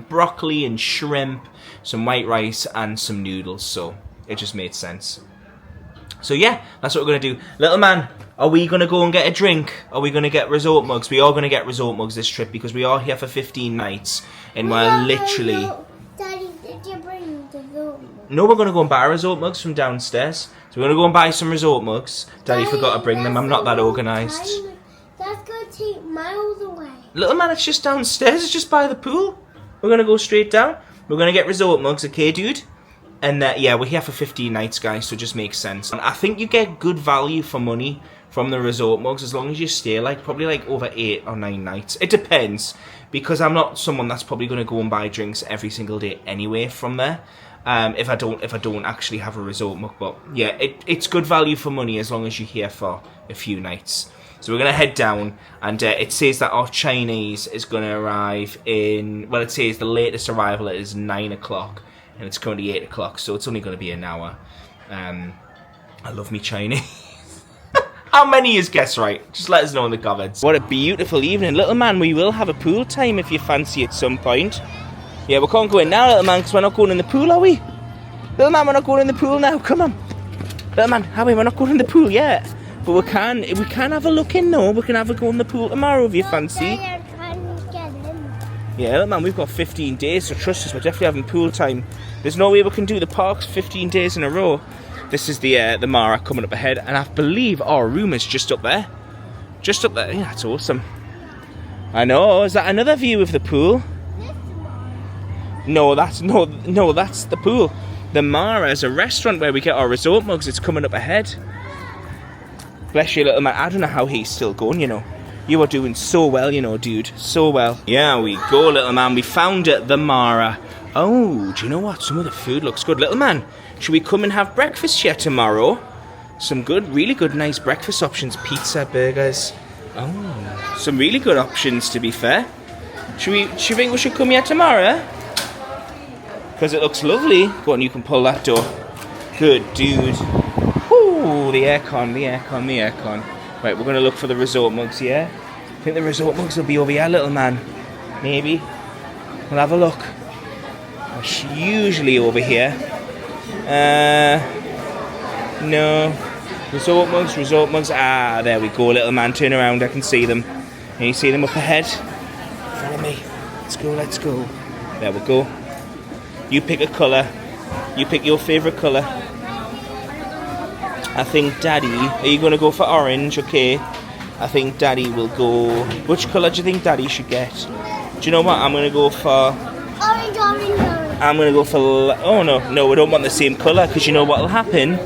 broccoli and shrimp, some white rice, and some noodles, so it just made sense. So yeah, that's what we're going to do. Little man, are we going to go and get a drink? Are we going to get resort mugs? We are going to get resort mugs this trip because we are here for 15 nights. And we're literally... Daddy, did you bring the resort mugs? No, we're going to go and buy resort mugs from downstairs. So we're going to go and buy some resort mugs. Daddy forgot to bring them. I'm not that organised. That's going to take miles away. Little man, it's just downstairs. It's just by the pool. We're going to go straight down. We're going to get resort mugs, okay, dude? And yeah, we're here for 15 nights, guys, so it just makes sense. And I think you get good value for money from the resort mugs as long as you stay probably over 8 or 9 nights. It depends, because I'm not someone that's probably going to go and buy drinks every single day anyway from there. If I don't actually have a resort mug, but yeah, it's good value for money as long as you're here for a few nights. So we're going to head down, and it says that our Chinese is going to arrive in, well, it says the latest arrival is 9 o'clock. And it's currently 8 o'clock, so it's only going to be an hour. I love me Chinese. How many is guess right? Just let us know in the comments. What a beautiful evening. Little man, we will have a pool time if you fancy at some point. Yeah, we can't go in now, little man, because we're not going in the pool, are we? Little man, we're not going in the pool now. Come on. Little man, we're not going in the pool yet. But we can have a look in, though. We can have a go in the pool tomorrow if you fancy. Yeah, look, man, we've got 15 days, so trust us, we're definitely having pool time. There's no way we can do the parks 15 days in a row. This is the Mara coming up ahead, and I believe our room is just up there. Just up there. Yeah, that's awesome. I know. Is that another view of the pool? No, that's the pool. The Mara is a restaurant where we get our resort mugs. It's coming up ahead. Bless you, little man. I don't know how he's still going, you know. You are doing so well, you know, dude. So well. Yeah, we go, little man. We found it, the Mara. Oh, do you know what? Some of the food looks good. Little man, should we come and have breakfast here tomorrow? Some good, really good, nice breakfast options. Pizza, burgers. Oh, some really good options, to be fair. Should you think we should come here tomorrow? Because it looks lovely. Go on, you can pull that door. Good, dude. Ooh, the aircon, the aircon, the aircon. Right, we're going to look for the resort mugs, yeah? I think the resort mugs will be over here, little man. Maybe. We'll have a look. It's usually over here. No. Resort mugs. Ah, there we go, little man. Turn around, I can see them. Can you see them up ahead? Follow me. Let's go. There we go. You pick a colour. You pick your favourite colour. I think Daddy... Are you going to go for orange? Okay. I think Daddy will go... Which colour do you think Daddy should get? Do you know what? I'm going to go for... Orange. I'm going to go for... Oh, no, we don't want the same colour, because you know what will happen?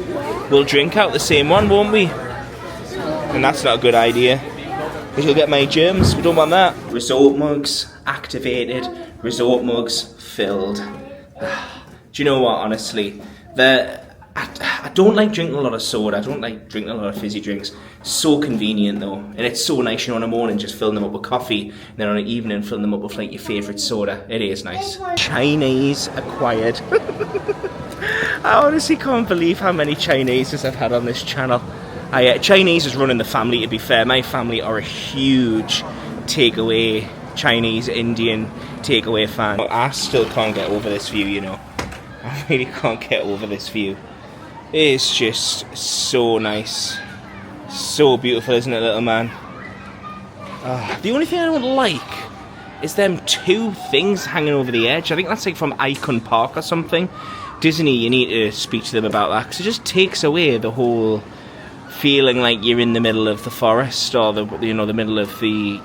We'll drink out the same one, won't we? And that's not a good idea, because you'll get my germs. We don't want that. Resort mugs activated. Resort mugs filled. Do you know what, honestly? I don't like drinking a lot of soda. I don't like drinking a lot of fizzy drinks. So convenient though. And it's so nice, you know, in the morning just filling them up with coffee. And then on the evening filling them up with like your favourite soda. It is nice. Chinese acquired. I honestly can't believe how many Chineses I've had on this channel. Chinese is running the family, to be fair. My family are a huge takeaway, Chinese, Indian takeaway fan. I still can't get over this view, you know. I really can't get over this view. It's just so nice. So beautiful, isn't it, little man? The only thing I don't like is them two things hanging over the edge. I think that's like from Icon Park or something. Disney, you need to speak to them about that, because it just takes away the whole feeling like you're in the middle of the forest, or the middle of the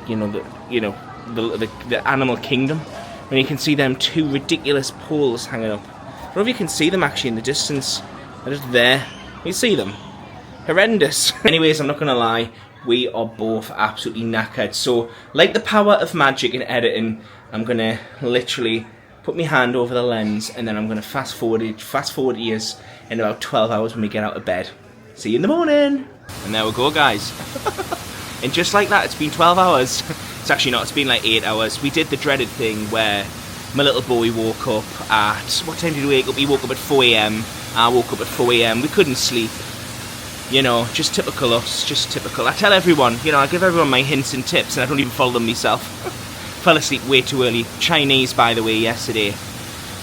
animal kingdom, when you can see them two ridiculous poles hanging up. I don't know if you can see them actually in the distance. They're just there. You see them? Horrendous. Anyways, I'm not going to lie. We are both absolutely knackered. So, like the power of magic in editing, I'm going to literally put my hand over the lens, and then I'm going to fast forward years in about 12 hours when we get out of bed. See you in the morning. And there we go, guys. And just like that, it's been 12 hours. It's actually not. It's been like 8 hours. We did the dreaded thing where my little boy woke up at... What time did he wake up? He woke up at 4 a.m. I woke up at 4 a.m. We couldn't sleep. You know, just typical us. Just typical. I tell everyone, you know, I give everyone my hints and tips, and I don't even follow them myself. Fell asleep way too early. Chinese, by the way, yesterday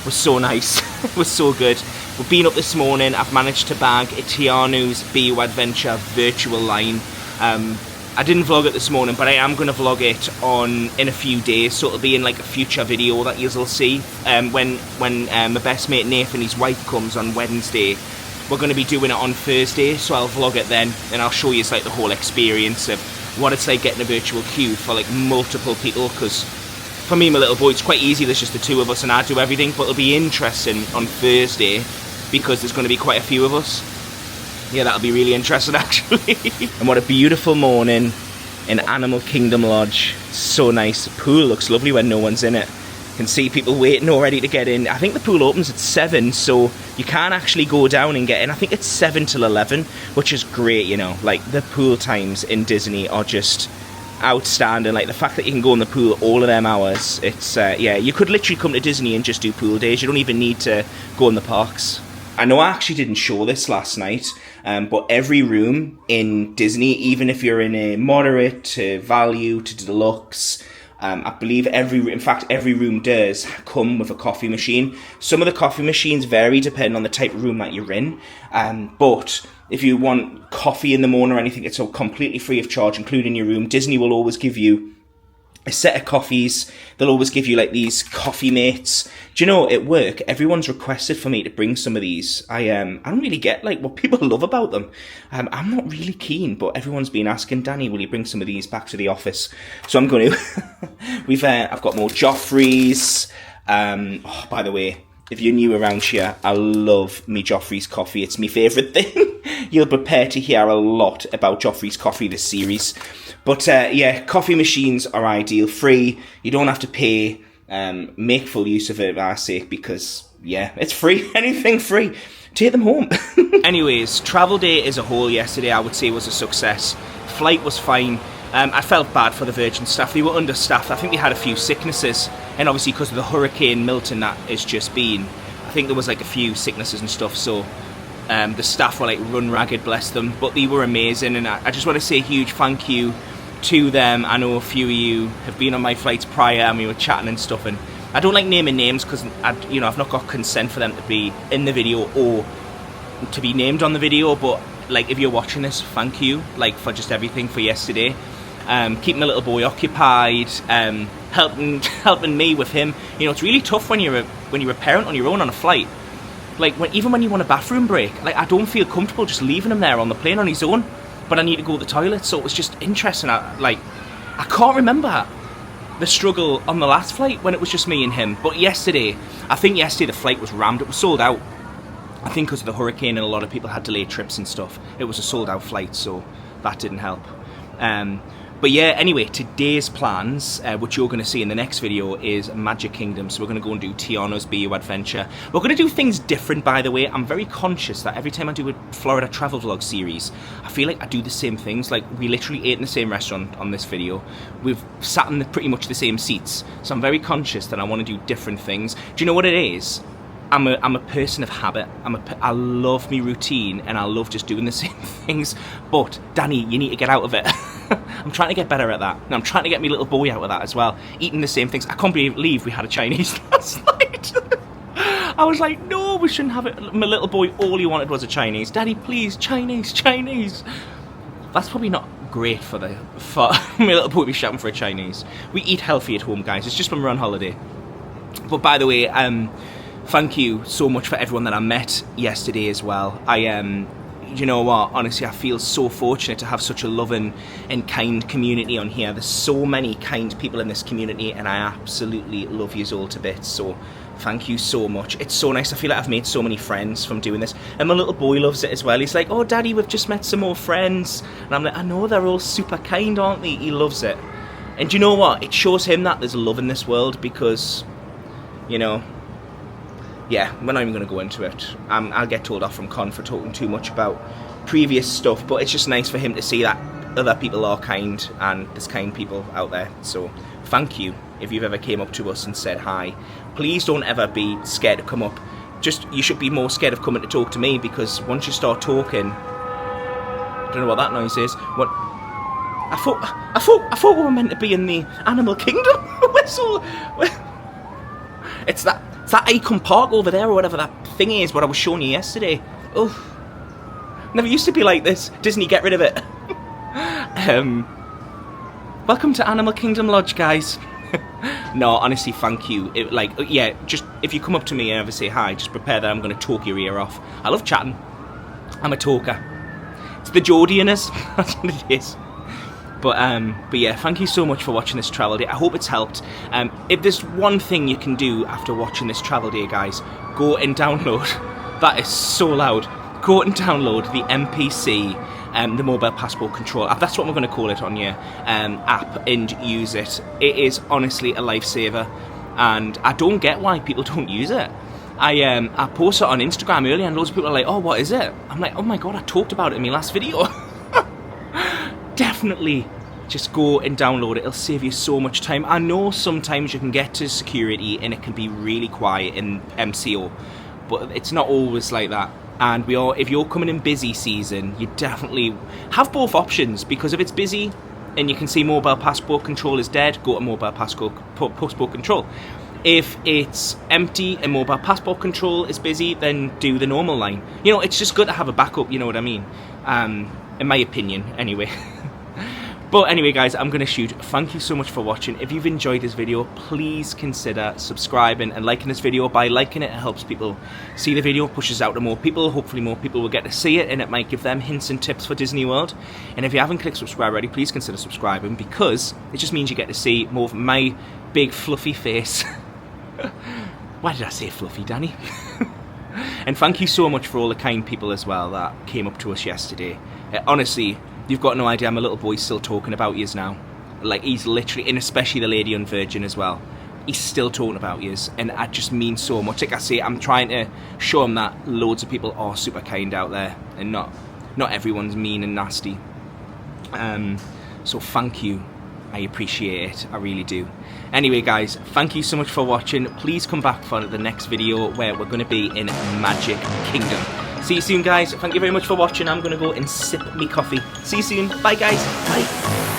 was so nice. It was so good. We've been up this morning. I've managed to bag a Tianu's BU Adventure virtual line. I didn't vlog it this morning, but I am going to vlog it in a few days, so it'll be in like a future video that you'll see when my best mate Nathan, his wife, comes on Wednesday. We're going to be doing it on Thursday, so I'll vlog it then, and I'll show you like the whole experience of what it's like getting a virtual queue for like multiple people, because for me and my little boy it's quite easy, there's just the two of us and I do everything, but it'll be interesting on Thursday because there's going to be quite a few of us. Yeah, that'll be really interesting actually. And what a beautiful morning in Animal Kingdom Lodge. So nice. The pool looks lovely when no one's in it. You can see people waiting already to get in. I think the pool opens at 7, so you can actually go down and get in. I think it's 7 till 11, which is great, you know. Like, the pool times in Disney are just outstanding. Like, the fact that you can go in the pool all of them hours, it's, yeah, you could literally come to Disney and just do pool days. You don't even need to go in the parks. I know I actually didn't show this last night, but every room in Disney, even if you're in a moderate to value to deluxe, I believe every room does come with a coffee machine. Some of the coffee machines vary depending on the type of room that you're in, but if you want coffee in the morning or anything, it's all completely free of charge, including your room. Disney will always give you a set of coffees. They'll always give you like these coffee mates. Do you know, at work, everyone's requested for me to bring some of these. I don't really get like what people love about them. I'm not really keen, but everyone's been asking, Danny, will you bring some of these back to the office? So I'm going to. I've got more Joffrey's. Oh, by the way, if you're new around here, I love me Joffrey's coffee. It's my favourite thing. You'll prepare to hear a lot about Joffrey's coffee this series. But yeah, coffee machines are ideal. Free. You don't have to pay. Make full use of it for our sake, because, yeah, it's free. Anything free. Take them home. Anyways, travel day as a whole yesterday, I would say, was a success. Flight was fine. I felt bad for the Virgin staff. They were understaffed. I think they had a few sicknesses. And obviously because of the Hurricane Milton that has just been, I think there was like a few sicknesses and stuff. So the staff were like run ragged, bless them. But they were amazing. And I just want to say a huge thank you to them. I know a few of you have been on my flights prior and we were chatting and stuff. And I don't like naming names because I've not got consent for them to be in the video or to be named on the video, but like if you're watching this, thank you, like for just everything for yesterday. Keeping my little boy occupied, helping me with him. You know, it's really tough when you're a parent on your own on a flight. Like even when you want a bathroom break, like I don't feel comfortable just leaving him there on the plane on his own. But I need to go to the toilet, so it was just interesting. I can't remember the struggle on the last flight when it was just me and him. But yesterday, I think the flight was rammed. It was sold out. I think because of the hurricane and a lot of people had delayed trips and stuff. It was a sold out flight, so that didn't help. But yeah, anyway, today's plans, which you're going to see in the next video, is Magic Kingdom. So we're going to go and do Tiana's BU Adventure. We're going to do things different, by the way. I'm very conscious that every time I do a Florida travel vlog series, I feel like I do the same things. Like, we literally ate in the same restaurant on this video. We've sat in pretty much the same seats. So I'm very conscious that I want to do different things. Do you know what it is? I'm a person of habit. I love me routine, and I love just doing the same things. But Danny, you need to get out of it. I'm trying to get better at that. And I'm trying to get my little boy out of that as well. Eating the same things. I can't believe we had a Chinese last night. I was like, no, we shouldn't have it. My little boy, all he wanted was a Chinese. Daddy, please, Chinese, Chinese. That's probably not great for my little boy to be shouting for a Chinese. We eat healthy at home, guys. It's just when we're on holiday. But by the way, thank you so much for everyone that I met yesterday as well. You know what, honestly, I feel so fortunate to have such a loving and kind community on here. There's so many kind people in this community, and I absolutely love you all to bits, so thank you so much. It's so nice. I feel like I've made so many friends from doing this, and my little boy loves it as well. He's like, oh, Daddy, we've just met some more friends, and I'm like, I know, they're all super kind, aren't they? He loves it. And you know what, it shows him that there's love in this world, because, you know, yeah, we're not even going to go into it. I'll get told off from Con for talking too much about previous stuff, but it's just nice for him to see that other people are kind, and there's kind people out there. So thank you if you've ever came up to us and said hi. Please don't ever be scared to come up. You should be more scared of coming to talk to me, because once you start talking, I don't know what that noise is. What? I thought we were meant to be in the Animal Kingdom. It's that Icon Park over there, or whatever that thing is, what I was showing you yesterday. Oh, never used to be like this. Disney, get rid of it. Welcome to Animal Kingdom Lodge, guys. No, honestly, thank you. Yeah, just if you come up to me and ever say hi, just prepare that I'm going to talk your ear off. I love chatting. I'm a talker. It's the Geordie in us. That's what it is. But yeah, thank you so much for watching this travel day. I hope it's helped. If there's one thing you can do after watching this travel day, guys, go and download. That is so loud. Go and download the MPC, the Mobile Passport Control app. That's what we're going to call it on your app, and use it. It is honestly a lifesaver, and I don't get why people don't use it. I posted it on Instagram earlier, and loads of people are like, oh, what is it? I'm like, oh my god, I talked about it in my last video. Definitely just go and download it. It'll save you so much time. I know sometimes you can get to security and it can be really quiet in MCO, but it's not always like that. And if you're coming in busy season, you definitely have both options, because if it's busy and you can see Mobile Passport Control is dead, go to Mobile Passport Control. If it's empty and Mobile Passport Control is busy, then do the normal line. You know, it's just good to have a backup, you know what I mean? In my opinion, anyway. But anyway, guys, I'm going to shoot. Thank you so much for watching. If you've enjoyed this video, please consider subscribing and liking this video. By liking it, it helps people see the video, pushes out to more people. Hopefully more people will get to see it, and it might give them hints and tips for Disney World. And if you haven't clicked subscribe already, please consider subscribing, because it just means you get to see more of my big fluffy face. Why did I say fluffy, Danny? And thank you so much for all the kind people as well that came up to us yesterday. Honestly, you've got no idea, my little boy's still talking about yous now. Like, he's literally, and especially the lady on Virgin as well, he's still talking about yous, and that just means so much. Like I say, I'm trying to show him that loads of people are super kind out there, and not everyone's mean and nasty. So thank you. I appreciate it, I really do. Anyway, guys, thank you so much for watching. Please come back for the next video where we're going to be in Magic Kingdom. See you soon, guys. Thank you very much for watching. I'm going to go and sip me coffee. See you soon. Bye, guys. Bye.